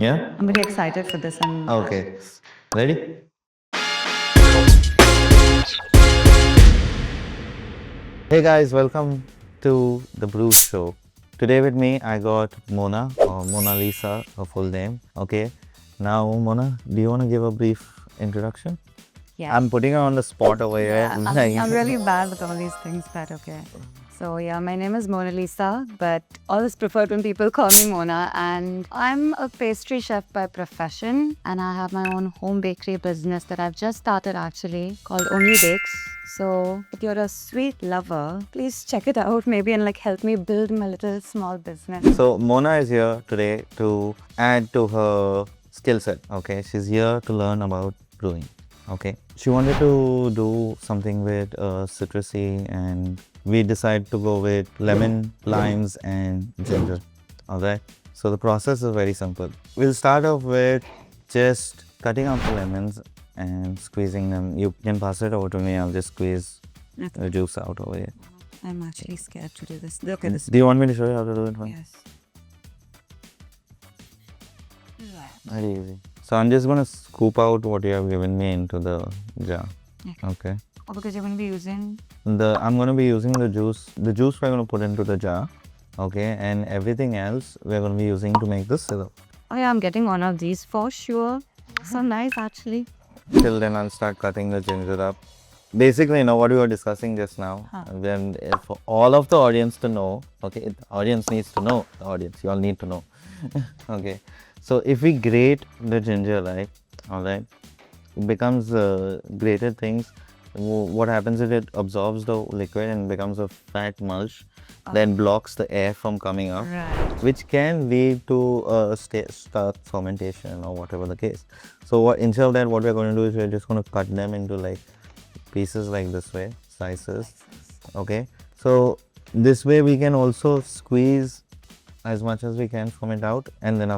Yeah? I'm very excited for this. And Okay. Ready? Hey guys, welcome to the Brew Show. Today with me, I got Mona or Mona Lisa, her full name. Okay. Now, Mona, do you want to give a brief introduction? yeah, I'm putting her on the spot over here. I'm really bad with all these things, but okay. So yeah, my name is Mona Lisa, but always preferred when people call me Mona. And I'm a pastry chef by profession, and I have my own home bakery business that I've just started actually called Only Bakes. So if you're a sweet lover, please check it out maybe and like help me build my little small business. So, Mona is here today to add to her skill set. Okay. She's here to learn about brewing. Okay. She wanted to do something with citrusy, and we decided to go with lemon, limes, and ginger. Alright. So the process is very simple. We'll start off with just cutting out the lemons and squeezing them. You can pass it over to me. I'll just squeeze the juice out over here. I'm actually scared to do this. Look at this. Do you want me to show you how to do it? Yes. Very easy. So I'm just gonna scoop out what you have given me into the jar. Okay. Oh, because you're going to be using... I'm gonna be using the juice. The juice we're gonna put into the jar. Okay, and everything else we're gonna be using to make the syrup. Oh yeah, I'm getting one of these for sure. So nice actually. Till then, I'll start cutting the ginger up. Basically, you know what we were discussing just now. Then, for all of the audience to know, okay, the audience needs to know. The audience, you all need to know. Okay, so if we grate the ginger, right, all right, it becomes grated things. What happens is it absorbs the liquid and becomes a fat mulch, then blocks the air from coming up, Right. which can lead to start fermentation or whatever the case. So instead of that, what we're going to do is we're just going to cut them into like pieces like this way, slices. Okay, so this way we can also squeeze as much as we can from it out, and then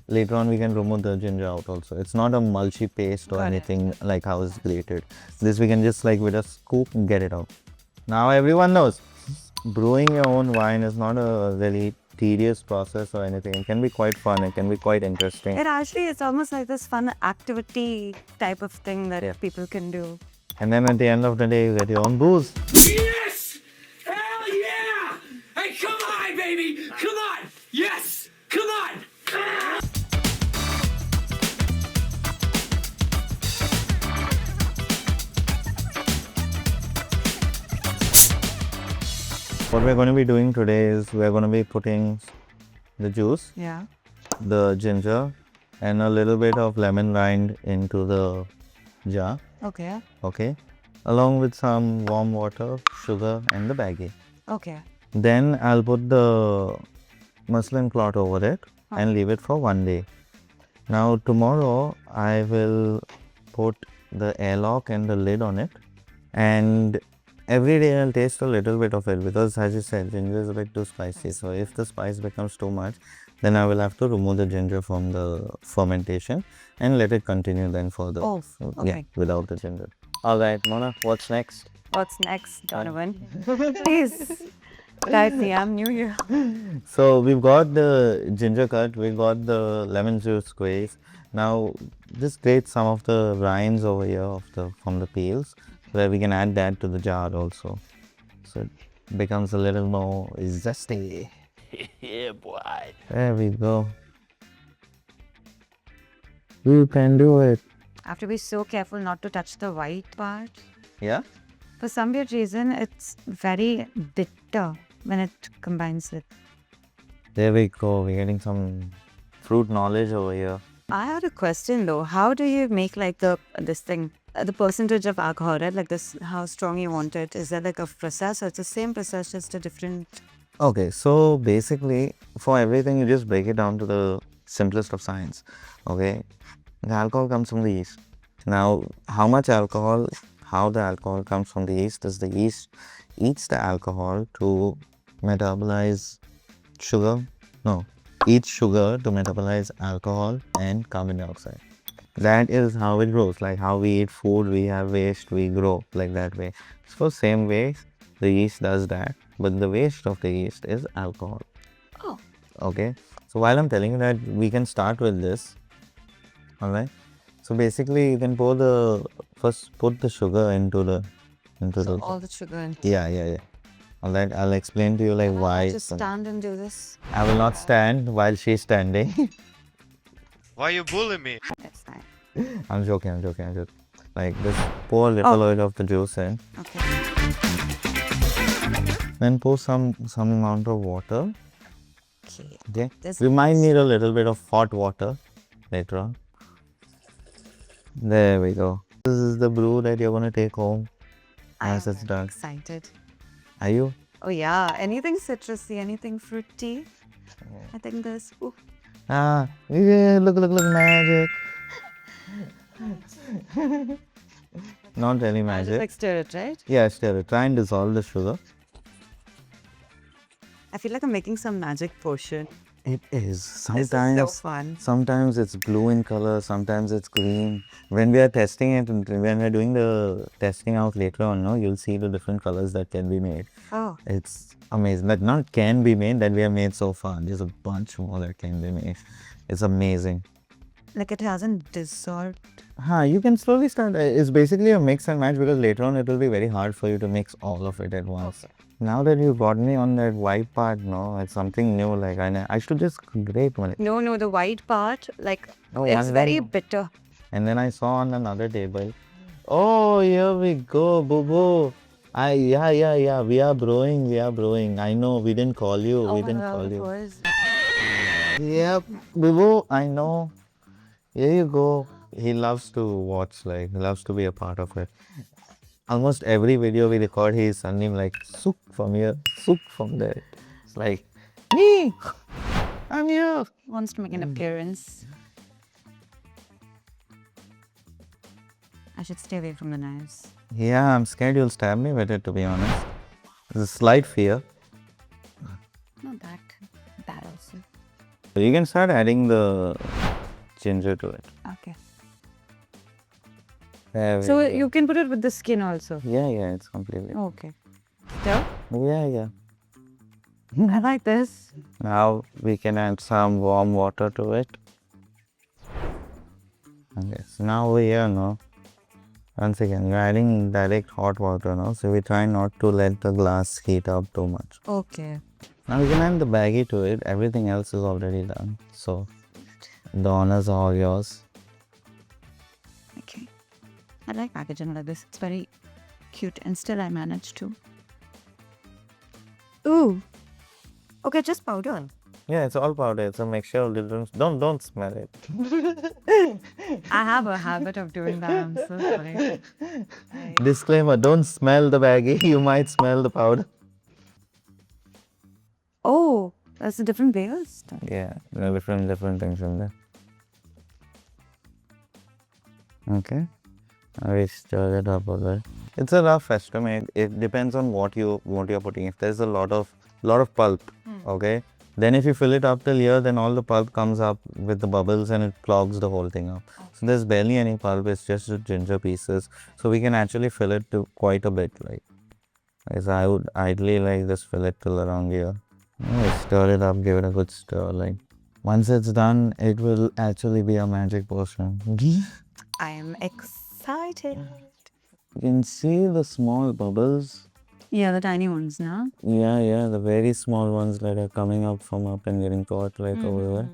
later on we can remove the ginger out also. It's not a mulchy paste or anything like how it's grated. This we can just like with a scoop get it out. Now everyone knows brewing your own wine is not a really tedious process or anything. It can be quite fun. It can be quite interesting. It actually, it's almost like this fun activity type of thing that people can do. And then at the end of the day, you get your own booze. Yes! Hell yeah! Hey, come on, baby! Come on! Yes! Come on! What we're going to be doing today is we're going to be putting the juice, Yeah. the ginger, and a little bit of lemon rind into the jar. Okay. Okay, along with some warm water, sugar, and the baggie. Okay. Then I'll put the muslin cloth over it and leave it for 1 day. Now tomorrow I will put the airlock and the lid on it, and every day I'll taste a little bit of it, because as you said, ginger is a bit too spicy. So if the spice becomes too much, then I will have to remove the ginger from the fermentation and let it continue then further. Oh, okay. Yeah, without the ginger. All right, Mona, what's next? What's next, Donovan? Please. Guide me, I'm new here. So we've got the ginger cut, we got the lemon juice squeeze. Now just grate some of the rinds over here from the peels, where we can add that to the jar also. So it becomes a little more zesty. Yeah, boy. There we go. You can do it. I have to be so careful not to touch the white part. Yeah? For some weird reason, it's very bitter when it combines with... There we go. We're getting some fruit knowledge over here. I had a question though. How do you make like the percentage of alcohol, right? Like this, how strong you want it. Is there like a process, or it's the same process, just a different... Okay, so basically for everything you just break it down to the simplest of science. Okay, the alcohol comes from the yeast. Now how much alcohol, how the alcohol comes from the yeast is the yeast eats the alcohol to metabolize sugar. No, eats sugar to metabolize alcohol and carbon dioxide. That is how it grows. Like how we eat food, we have waste, we grow like that way. So same way the yeast does that, but the waste of the yeast is alcohol. Oh, Okay. So while I'm telling you that, we can start with this. Alright. So basically, you can put the sugar into the All the sugar and yeah. Alright, I'll explain to you like why. just stand and do this. I will not stand while she's standing. Why you bully me? It's fine. I'm joking. Like just pour a little oil of the juice in. Okay. Then pour some amount of water. Okay. Okay. This We might need a little bit of hot water later on. There we go. This is the brew that you're gonna take home as it's done. Excited. Are you? Oh yeah, anything citrusy, anything fruity. I think this. Ooh. Ah, yeah, look, magic. Not really Just magic. like stir it, right? Yeah, stir it. Try and dissolve the sugar. I feel like I'm making some magic potion. It is. This is so fun. Sometimes it's blue in color, sometimes it's green. When we are testing it, when we're doing the testing out later on, no, you'll see the different colors that can be made. Oh. It's amazing. That not can be made, that we have made so far. There's a bunch more that can be made. It's amazing. Like it hasn't dissolved. You can slowly start. It's basically a mix and match because later on it will be very hard for you to mix all of it at once. Okay. Now that you got me on that white part, no, it's something new. Like I should just grate one. No, the white part, like Oh, it's and very then- bitter. And then I saw on another table. Oh, here we go, boo boo. Yeah. We are brewing. I know we didn't call you. We didn't call you. Yep, boo boo. I know. Here you go. He loves to watch. Like he loves to be a part of it. Almost every video we record, he's sending like souk from here, souk from there. It's like me. I'm here. Wants to make an appearance. I should stay away from the knives. Yeah, I'm scared you'll stab me with it, to be honest. There's a slight fear. Not that bad also. You can start adding the ginger to it. Okay. There we So go. you can put it with the skin also. Yeah, it's completely. Okay. Stir. Yeah. I like this. Now we can add some warm water to it. Okay, so now over here, no. Once again, you're adding direct hot water, no. So we try not to let the glass heat up too much. Okay. Now we can add the baggie to it. Everything else is already done. So the honors are all yours. Okay. I like packaging like this. It's very cute and still I managed to. Ooh. Okay, just powder. Yeah, it's all powder. It's a mixture of different. Don't smell it. I have a habit of doing that. I'm so sorry. Disclaimer: don't smell the baggie. You might smell the powder. Oh, that's a different way of stuff. Yeah, there are different things in there. Okay, now we stir it up a bit. It's a rough estimate. It depends on what you're putting. If there's a lot of pulp, okay, then if you fill it up till here, then all the pulp comes up with the bubbles and it clogs the whole thing up. So there's barely any pulp. It's just the ginger pieces. So we can actually fill it to quite a bit. Like, as I would ideally like just fill it till around here. Stir it up, give it a good stir. Like once it's done, it will actually be a magic potion. I am excited. You can see the small bubbles. Yeah, the tiny ones now. Yeah, the very small ones that are coming up from up and getting caught like over there.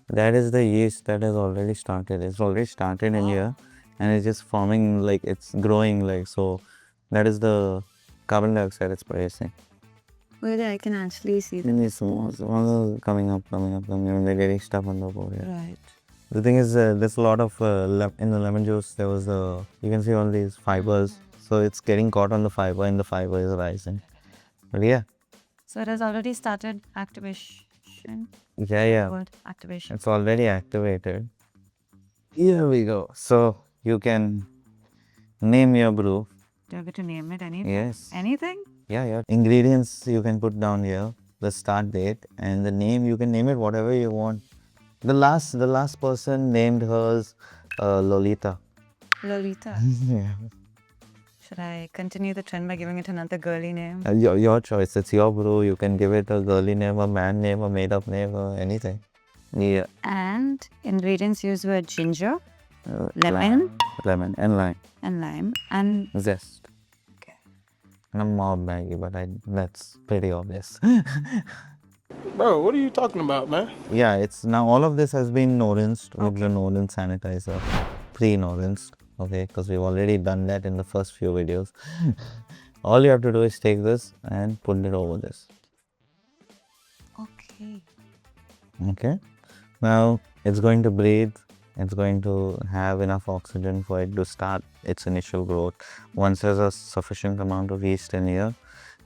That is the yeast that has already started. It's already started in here and it's just forming, like it's growing, like so. That is the carbon dioxide it's producing. Where I can actually see them. And these small coming up, and they're getting stuff on the board. Yeah. Right. The thing is, there's a lot of in the lemon juice. There was you can see all these fibers, so it's getting caught on the fiber, and the fiber is rising. But yeah, So it has already started activation. yeah, Word activation. it's already activated. Here we go. So you can name your brew. Do I get to name it anything? Yes. Anything? Yeah. Ingredients you can put down here. The start date and the name. You can name it whatever you want. The last person named hers Lolita. Lolita. Yeah. Should I continue the trend by giving it another girly name? Your choice. It's your brew. You can give it a girly name, a man name, a made-up name, or anything. Yeah. And ingredients used were ginger, lemon, and lime. and lime, and Zest. okay. And a mob Maggie, but that's pretty obvious. Bro, what are you talking about, man? Yeah, it's now all of this has been no-rinsed with the no-rinse sanitizer, pre-no-rinsed, okay, because we've already done that in the first few videos. All you have to do is take this and put it over this. Okay. Okay, now it's going to breathe. It's going to have enough oxygen for it to start its initial growth. Once there's a sufficient amount of yeast in here,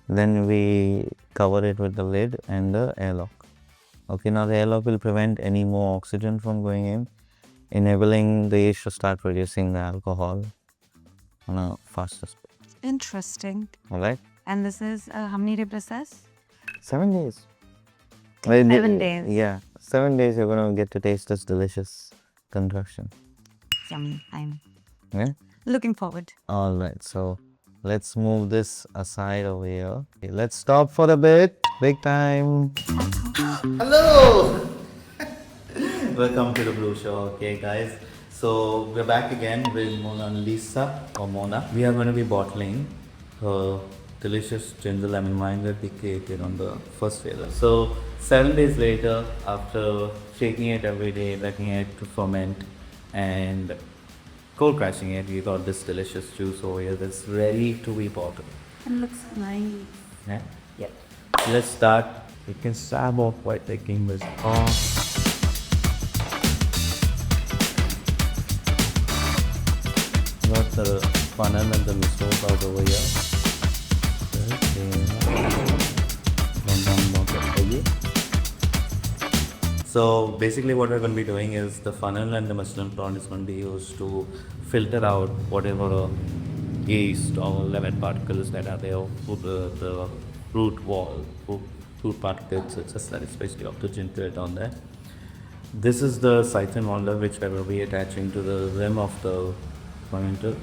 then we cover it with the lid and the airlock. Okay, now the airlock will prevent any more oxygen from going in, enabling the yeast to start producing the alcohol on a faster speed. Interesting. Alright? And this is how many day process? 7 days. 7 days. Yeah, 7 days you're gonna get to taste this delicious concoction. Yummy. I'm Okay? looking forward. Alright, so let's move this aside over here. Okay, let's stop for a bit. Big time. Hello! Welcome to the Brew Show. Okay, guys. So we're back again with Mona Lisa or Mona. We are going to be bottling her delicious ginger lemon wine that we created on the first failure. So 7 days later, after shaking it every day, letting it to ferment, and cold crashing it, we got this delicious juice over here that's ready to be bottled. It looks nice. Yeah? Yeah. Let's start. You can start off by taking this off. Got the funnel and the miso out over here. So basically what we're going to be doing is the funnel and the muslin plant is going to be used to filter out whatever yeast or lemon particles that are there through the root wall, fruit particles, it's that is basically oxygen to it on there. This is the siphon holder which I will be attaching to the rim of the fermenter.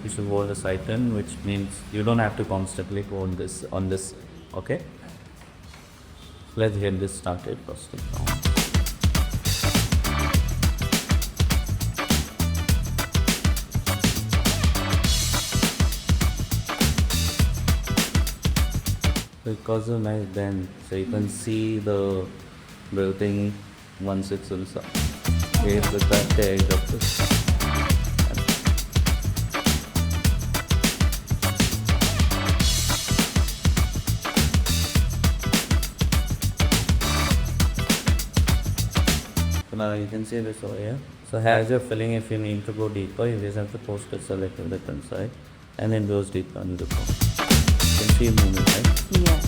You should hold the siphon, which means you don't have to constantly hold this on this. Okay. Let's get this started first. Because of nice bend, so you can see the building once it's inside. Here's the back edge of this. So now you can see this over here. So as you're filling, if you need to go deeper, you just have to post it select the different side and then goes deeper into the form. You can see it moving, right? Yeah.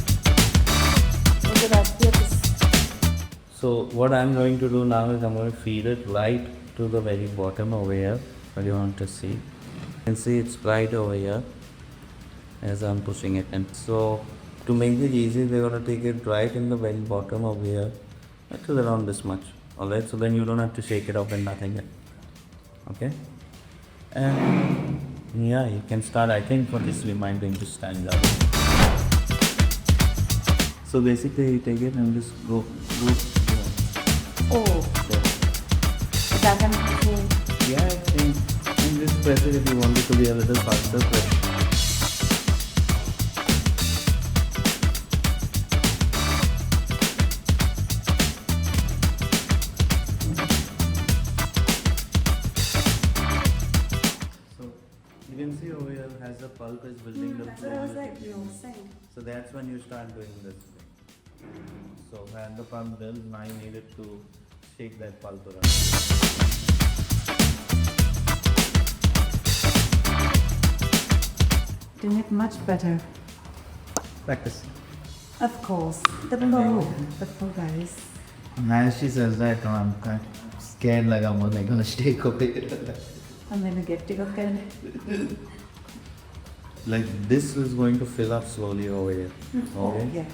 Okay, that's the So what I'm going to do now is I'm going to feed it right to the very bottom over here, what you want to see. You can see it's right over here as I'm pushing it. And so to make it easy, we're going to take it right in the very bottom over here, till around this much. Alright, so then you don't have to shake it up and nothing. Okay? And yeah, you can start. I think for this we might going to stand up. So basically you take it and just go. Oh. That kind of thing. Yeah, I think and just press it if you want it to be a little faster. Press. So you can see over here as the pulp is building the so that's when you start doing this. So when the pulp builds, now you need it to shake that pulp around. Doing it much better. Practice. Of course. Hello. Guys. As she says that, I'm kind of scared like I'm gonna take away. I'm gonna get to go. Like this is going to fill up slowly over here. Okay? Yeah.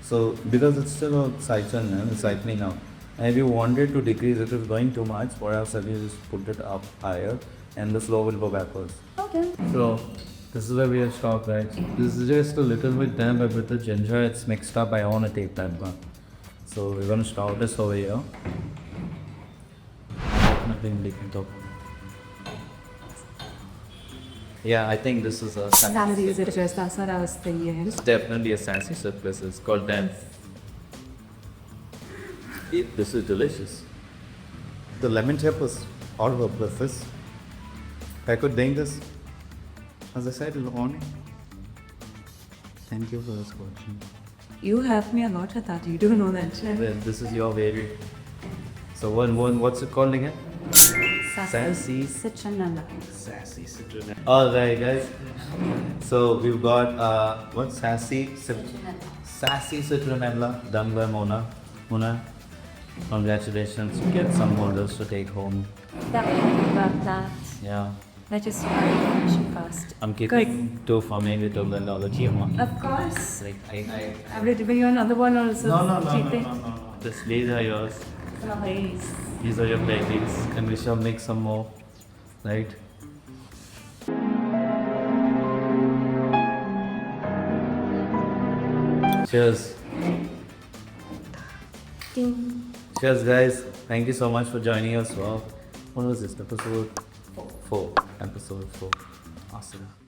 So because it's still a cycle, it's cycling out. And if you wanted to decrease it, if going too much, what else have you just put it up higher and the flow will go backwards. Okay. So This is where we have stopped, right? This is just a little bit there, but with the ginger, it's mixed up. I want to take that one. So we're going to stop this over here. Nothing leaking top. Yeah, I think this is a Sassy citrus, that's what I was thinking. It's definitely a sassy citrus. It's called that. This is delicious. The lemon tip was out of the fizz. I could drink this, as I said in the morning. Thank you for this question. You helped me a lot with that. You do know that, right? Well, this is your baby. So what's it called again? Sassy Citronella. Sassy citronella. Alright guys. So we've got what? Sassy citronella done by Mona. Mona, congratulations. You get some orders to take home. That about that. Yeah. Let's just finish it first. I'm keeping two for me with $1,000 Of course. Like I I will give you another one also. no. These are yours. Nice. These are your babies, and we shall make some more, right? Cheers. Cheers, guys. Thank you so much for joining us. Wow. What was this? Episode 4. Episode 4. Awesome.